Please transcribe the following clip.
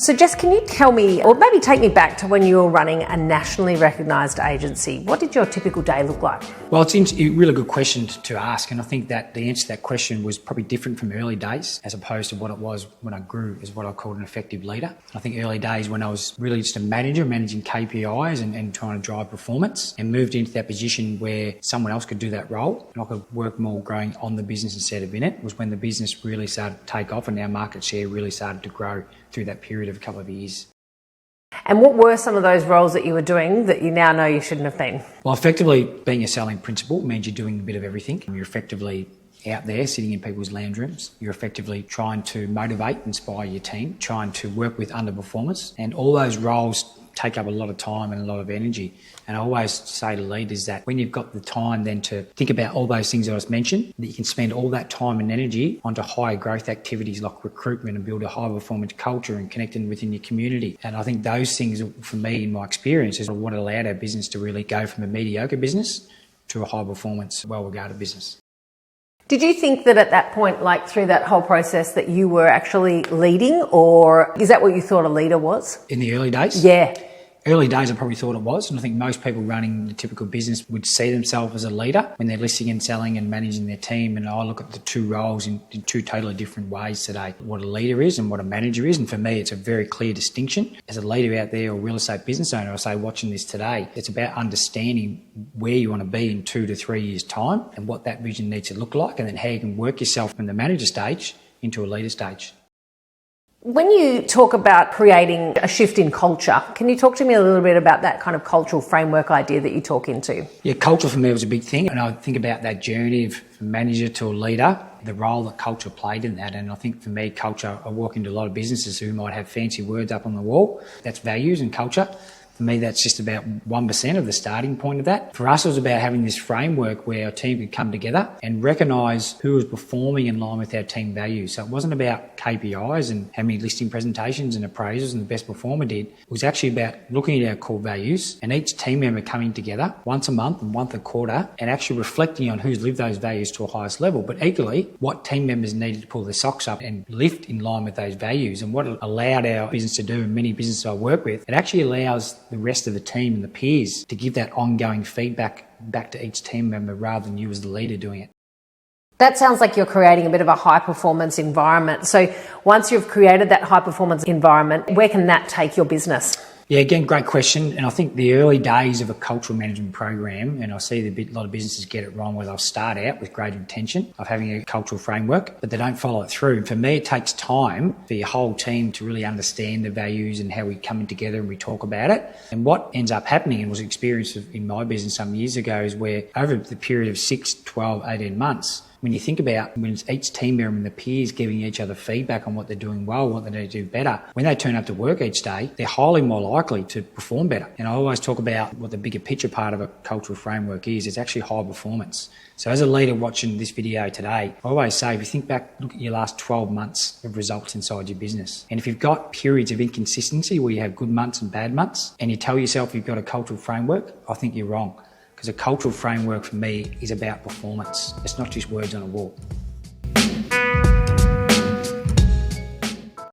So Jess, can you tell me, or maybe take me back to when you were running a nationally recognised agency? What did your typical day look like? Well, it's a really good question to ask, and I think that the answer to that question was probably different from early days as opposed to what it was when I grew as what I called an effective leader. I think early days when I was really just a manager, managing KPIs and trying to drive performance, and moved into that position where someone else could do that role and I could work more growing on the business instead of in it, was when the business really started to take off and our market share really started to grow through that period of a couple of years. And what were some of those roles that you were doing that you now know you shouldn't have been? Well, effectively, being a selling principal means you're doing a bit of everything. You're effectively out there sitting in people's lounge rooms. You're effectively trying to motivate, inspire your team, trying to work with underperformers. And all those roles take up a lot of time and a lot of energy. And I always say to leaders that when you've got the time then to think about all those things that I just mentioned, that you can spend all that time and energy onto higher growth activities like recruitment and build a high performance culture and connecting within your community. And I think those things, for me, in my experience, is what allowed our business to really go from a mediocre business to a high performance, well-regarded business. Did you think that at that point, like through that whole process, that you were actually leading, or is that what you thought a leader was? In the early days? Yeah. Early days I probably thought it was, and I think most people running the typical business would see themselves as a leader when they're listing and selling and managing their team. And I look at the two roles in two totally different ways today, what a leader is and what a manager is. And for me, it's a very clear distinction. As a leader out there or real estate business owner, I say watching this today, it's about understanding where you want to be in 2 to 3 years' time and what that vision needs to look like, and then how you can work yourself from the manager stage into a leader stage. When you talk about creating a shift in culture, can you talk to me a little bit about that kind of cultural framework idea that you talk into? Yeah, culture for me was a big thing. And I think about that journey of manager to a leader, the role that culture played in that. And I think for me, culture, I walk into a lot of businesses who might have fancy words up on the wall. That's values and culture. For me, that's just about 1% of the starting point of that. For us, it was about having this framework where our team could come together and recognise who was performing in line with our team values. So it wasn't about KPIs and how many listing presentations and appraisals and the best performer did. It was actually about looking at our core values and each team member coming together once a month and once a quarter and actually reflecting on who's lived those values to a highest level. But equally, what team members needed to pull their socks up and lift in line with those values. And what it allowed our business to do, and many businesses I work with, it actually allows the rest of the team and the peers to give that ongoing feedback back to each team member rather than you as the leader doing it. That sounds like you're creating a bit of a high performance environment. So once you've created that high performance environment, where can that take your business? Yeah, again, great question. And I think the early days of a cultural management program, and I see a lot of businesses get it wrong, where they'll start out with great intention of having a cultural framework, but they don't follow it through. And for me, it takes time for your whole team to really understand the values and how we come in together and we talk about it. And what ends up happening, and was experienced in my business some years ago, is where over the period of 6, 12, 18 months, when you think about when it's each team member and the peers giving each other feedback on what they're doing well, what they need to do better, when they turn up to work each day, they're highly more likely to perform better. And I always talk about what the bigger picture part of a cultural framework is. It's actually high performance. So as a leader watching this video today, I always say, if you think back, look at your last 12 months of results inside your business. And if you've got periods of inconsistency where you have good months and bad months, and you tell yourself you've got a cultural framework, I think you're wrong. Because a cultural framework for me is about performance. It's not just words on a wall.